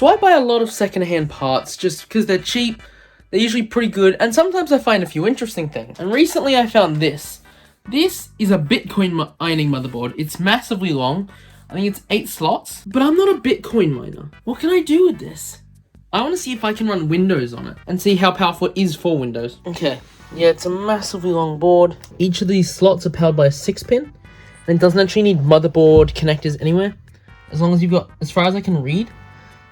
So I buy a lot of secondhand parts just because they're cheap, they're usually pretty good, and sometimes I find a few interesting things. And recently I found this. This is a Bitcoin mining motherboard. It's massively long. I think it's 8 slots, but I'm not a Bitcoin miner. What can I do with this? I want to see if I can run Windows on it and see how powerful it is for Windows. Okay, yeah, it's a massively long board. Each of these slots are powered by a 6-pin, and it doesn't actually need motherboard connectors anywhere. As long as you've got, as far as I can read,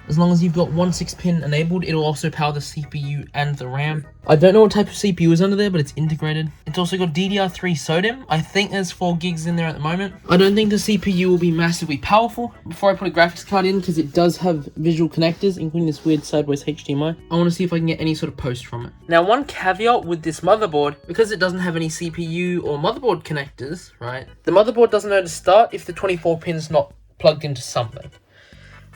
as long as you've got one 6-pin enabled, it'll also power the CPU and the RAM. I don't know what type of CPU is under there, but it's integrated. It's also got DDR3 SODIMM. I think there's 4 gigs in there at the moment. I don't think the CPU will be massively powerful before I put a graphics card in, because it does have visual connectors, including this weird sideways HDMI. I want to see if I can get any sort of post from it. Now, one caveat with this motherboard, because it doesn't have any CPU or motherboard connectors, right? The motherboard doesn't know to start if the 24 pin's not plugged into something.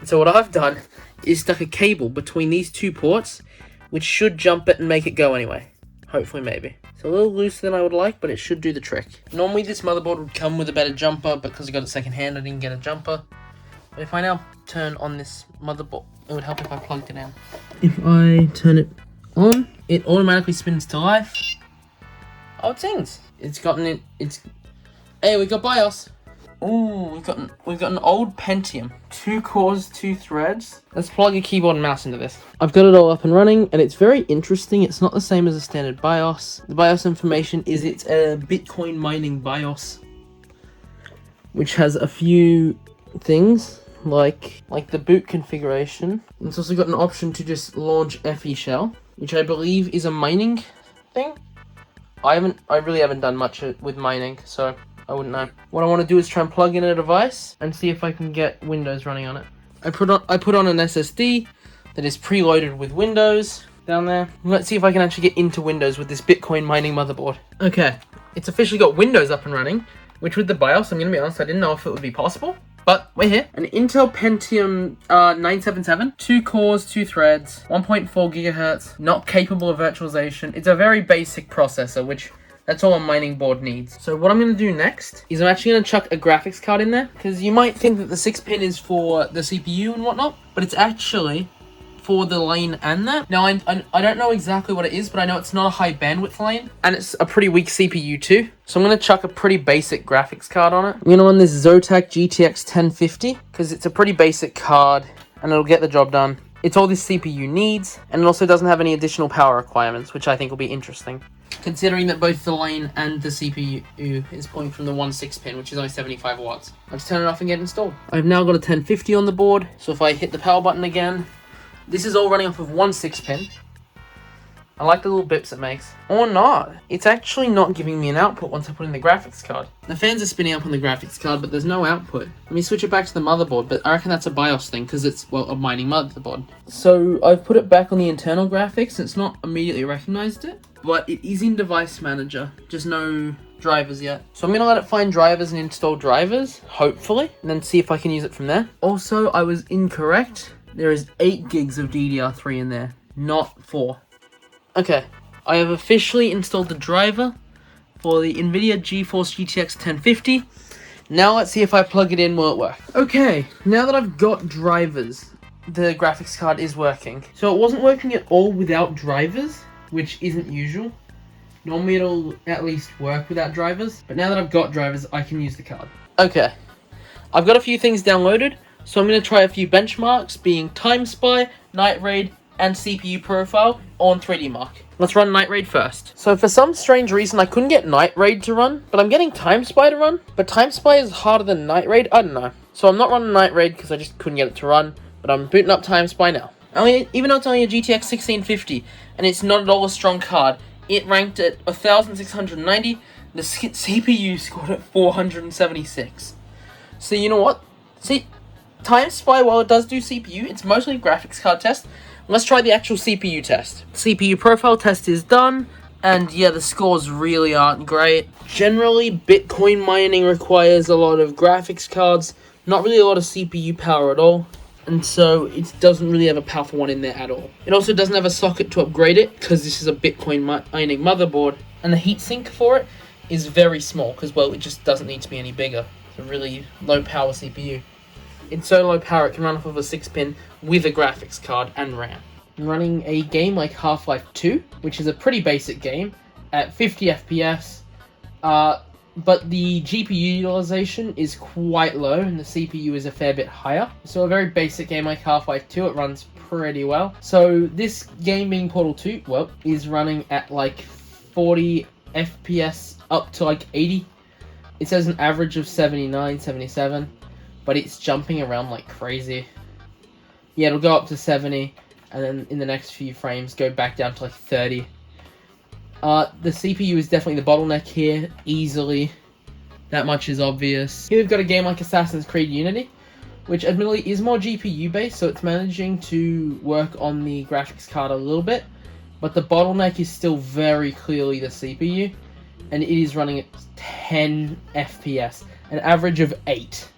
So what I've done is stuck a cable between these 2 ports, which should jump it and make it go anyway. Hopefully, maybe. It's a little looser than I would like, but it should do the trick. Normally this motherboard would come with a better jumper, but because I got it second hand, I didn't get a jumper. But if I now turn on this motherboard, it would help if I plugged it in. If I turn it on, it automatically spins to life. Oh, it sings. It's gotten it. Hey, we got BIOS. Ooh, we've got an old Pentium. 2 cores, 2 threads. Let's plug a keyboard and mouse into this. I've got it all up and running, and it's very interesting. It's not the same as a standard BIOS. The BIOS information is it's a Bitcoin mining BIOS, which has a few things like the boot configuration. It's also got an option to just launch FE shell, which I believe is a mining thing. I really haven't done much with mining, so I wouldn't know. What I want to do is try and plug in a device and see if I can get Windows running on it. I put on an SSD that is preloaded with Windows down there. Let's see if I can actually get into Windows with this Bitcoin mining motherboard. Okay, it's officially got Windows up and running, which with the BIOS, I'm going to be honest, I didn't know if it would be possible. But we're here. An Intel Pentium 977, 2 cores, 2 threads, 1.4 gigahertz, not capable of virtualization. It's a very basic processor, which that's all a mining board needs. So what I'm going to do next is I'm actually going to chuck a graphics card in there, because you might think that the 6-pin is for the CPU and whatnot, but it's actually for the lane and that. Now, I don't know exactly what it is, but I know it's not a high bandwidth lane, and it's a pretty weak CPU too. So I'm going to chuck a pretty basic graphics card on it. I'm going to run this Zotac GTX 1050, because it's a pretty basic card, and it'll get the job done. It's all this CPU needs, and it also doesn't have any additional power requirements, which I think will be interesting, considering that both the lane and the CPU is pulling from the 1 6-pin, which is only 75 watts. I'll just turn it off and get it installed. I've now got a 1050 on the board, so if I hit the power button again, this is all running off of 1 6-pin. I like the little bips it makes. Or not. It's actually not giving me an output once I put in the graphics card. The fans are spinning up on the graphics card, but there's no output. Let me switch it back to the motherboard, but I reckon that's a BIOS thing, because it's, well, a mining motherboard. So I've put it back on the internal graphics, and it's not immediately recognized it, but it is in Device Manager, just no drivers yet. So I'm going to let it find drivers and install drivers, hopefully, and then see if I can use it from there. Also, I was incorrect. There is 8 gigs of DDR3 in there, not 4. Okay, I have officially installed the driver for the NVIDIA GeForce GTX 1050. Now let's see if I plug it in, will it work? Okay, now that I've got drivers, the graphics card is working. So it wasn't working at all without drivers, which isn't usual. Normally it'll at least work without drivers, but now that I've got drivers, I can use the card. Okay, I've got a few things downloaded, so I'm going to try a few benchmarks, being Time Spy, Night Raid, and CPU profile on 3D Mark. Let's run Night Raid first. So for some strange reason, I couldn't get Night Raid to run, but I'm getting Time Spy to run. But Time Spy is harder than Night Raid? I don't know. So I'm not running Night Raid because I just couldn't get it to run, but I'm booting up Time Spy now. Even though it's only a GTX 1650, and it's not at all a strong card, it ranked at 1,690, the CPU scored at 476. So you know what? See, Time Spy, while it does do CPU, it's mostly a graphics card test. Let's try the actual CPU test. CPU profile test is done, and yeah, the scores really aren't great. Generally, Bitcoin mining requires a lot of graphics cards, not really a lot of CPU power at all, and so it doesn't really have a powerful one in there at all. It also doesn't have a socket to upgrade it, because this is a Bitcoin mining motherboard, and the heatsink for it is very small, because, well, it just doesn't need to be any bigger. It's a really low power CPU. It's so low power it can run off of a 6-pin with a graphics card and RAM. I'm running a game like Half-Life 2, which is a pretty basic game, at 50 FPS, but the GPU utilization is quite low and the CPU is a fair bit higher. So a very basic game like Half-Life 2, it runs pretty well. So this game being Portal 2, well, is running at like 40 FPS up to like 80. It says an average of 79, 77, but it's jumping around like crazy. Yeah, it'll go up to 70, and then in the next few frames go back down to like 30. The CPU is definitely the bottleneck here, easily. That much is obvious. Here we've got a game like Assassin's Creed Unity, which admittedly is more GPU based, so it's managing to work on the graphics card a little bit, but the bottleneck is still very clearly the CPU, and it is running at 10 FPS, an average of 8.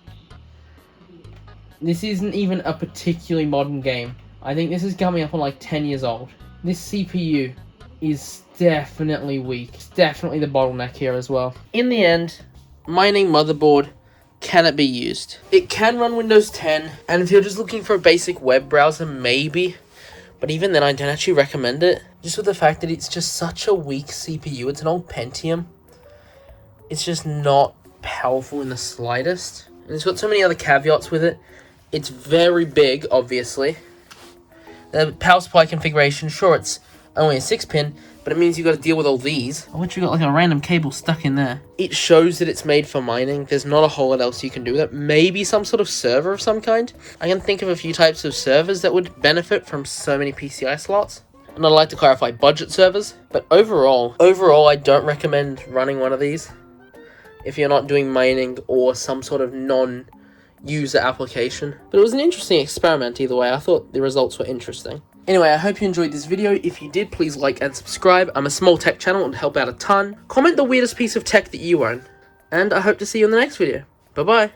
This isn't even a particularly modern game. I think this is coming up on like 10 years old. This CPU is definitely weak. It's definitely the bottleneck here as well. In the end, mining Motherboard, can it be used? It can run Windows 10, and if you're just looking for a basic web browser, maybe. But even then, I don't actually recommend it. Just with the fact that it's just such a weak CPU. It's an old Pentium. It's just not powerful in the slightest. And it's got so many other caveats with it. It's very big, obviously. The power supply configuration, sure, it's only a 6-pin, but it means you've got to deal with all these. I want you got like a random cable stuck in there. It shows that it's made for mining. There's not a whole lot else you can do with it. Maybe some sort of server of some kind. I can think of a few types of servers that would benefit from so many PCI slots. And I'd like to clarify budget servers. But overall, I don't recommend running one of these if you're not doing mining or some sort of non-user application. But it was an interesting experiment either way. I thought the results were interesting. Anyway, I hope you enjoyed this video. If you did, please like and subscribe. I'm a small tech channel, it would help out a ton. Comment the weirdest piece of tech that you own. And I hope to see you in the next video. Bye-bye.